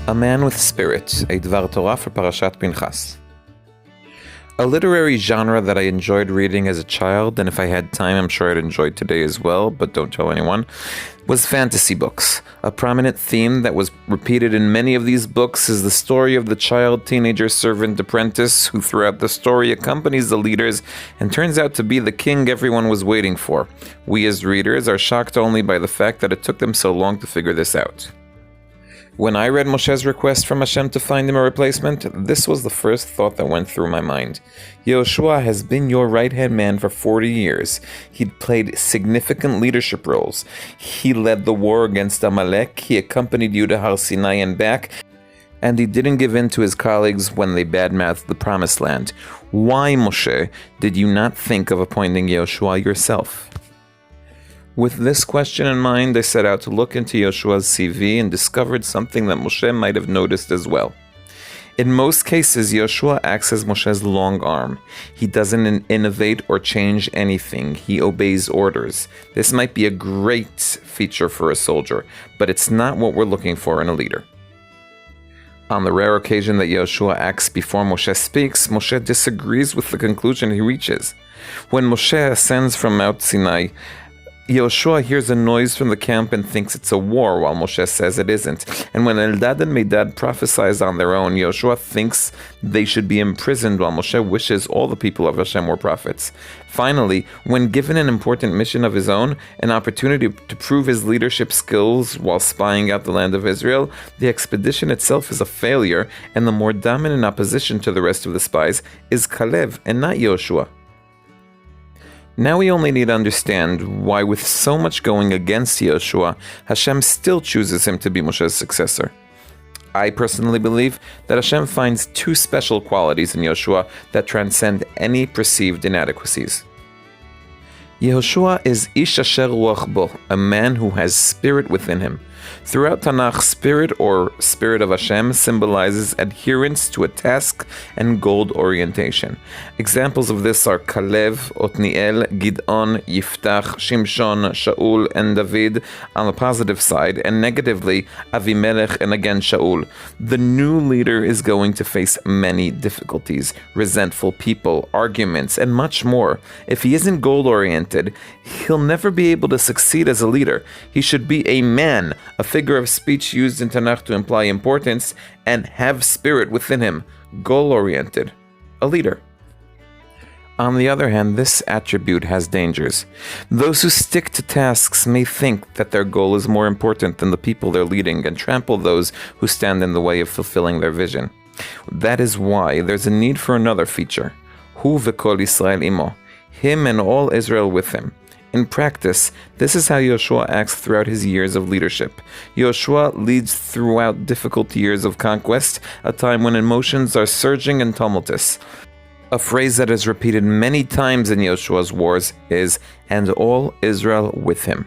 A Man with Spirit, a Dvar Torah for Parashat Pinchas. A literary genre that I enjoyed reading as a child, and if I had time I'm sure I'd enjoy today as well, but don't tell anyone, was fantasy books. A prominent theme that was repeated in many of these books is the story of the child, teenager, servant, apprentice, who throughout the story accompanies the leaders and turns out to be the king everyone was waiting for. We as readers are shocked only by the fact that it took them so long to figure this out. When I read Moshe's request from Hashem to find him a replacement, this was the first thought that went through my mind. Yehoshua has been your right-hand man for 40 years. He'd played significant leadership roles. He led the war against Amalek, he accompanied you to Mount Sinai and back, and he didn't give in to his colleagues when they badmouthed the Promised Land. Why, Moshe, did you not think of appointing Yehoshua yourself? With this question in mind, I set out to look into Yehoshua's CV and discovered something that Moshe might have noticed as well. In most cases, Yehoshua acts as Moshe's long arm. He doesn't innovate or change anything. He obeys orders. This might be a great feature for a soldier, but it's not what we're looking for in a leader. On the rare occasion that Yehoshua acts before Moshe speaks, Moshe disagrees with the conclusion he reaches. When Moshe ascends from Mount Sinai, Yehoshua hears a noise from the camp and thinks it's a war, while Moshe says it isn't. And when Eldad and Medad prophesize on their own, Yehoshua thinks they should be imprisoned, while Moshe wishes all the people of Hashem were prophets. Finally, when given an important mission of his own, an opportunity to prove his leadership skills while spying out the land of Israel, the expedition itself is a failure, and the more dominant opposition to the rest of the spies is Kalev and not Yehoshua. Now we only need to understand why, with so much going against Yehoshua, Hashem still chooses him to be Moshe's successor. I personally believe that Hashem finds two special qualities in Yehoshua that transcend any perceived inadequacies. Yehoshua is Ish Asher Ruach Bo, a man who has spirit within him. Throughout Tanakh, spirit or spirit of Hashem symbolizes adherence to a task and goal orientation. Examples of this are Kalev, Otniel, Gidon, Yiftach, Shimshon, Shaul, and David on the positive side, and negatively Avimelech and again Shaul. The new leader is going to face many difficulties, resentful people, arguments, and much more. If he isn't goal-oriented, he'll never be able to succeed as a leader. He should be a man, a figure of speech used in Tanakh to imply importance, and have spirit within him, goal-oriented, a leader. On the other hand, this attribute has dangers. Those who stick to tasks may think that their goal is more important than the people they're leading and trample those who stand in the way of fulfilling their vision. That is why there's a need for another feature, Hu v'kol Yisrael imo, him and all Israel with him. In practice, this is how Yehoshua acts throughout his years of leadership. Yehoshua leads throughout difficult years of conquest, a time when emotions are surging and tumultuous. A phrase that is repeated many times in Yehoshua's wars is, "and all Israel with him."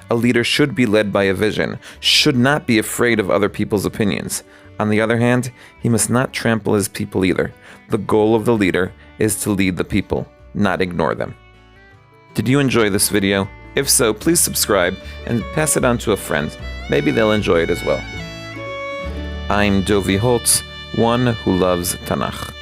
A leader should be led by a vision, should not be afraid of other people's opinions. On the other hand, he must not trample his people either. The goal of the leader is to lead the people, not ignore them. Did you enjoy this video? If so, please subscribe and pass it on to a friend. Maybe they'll enjoy it as well. I'm Dovi Holtz, one who loves Tanakh.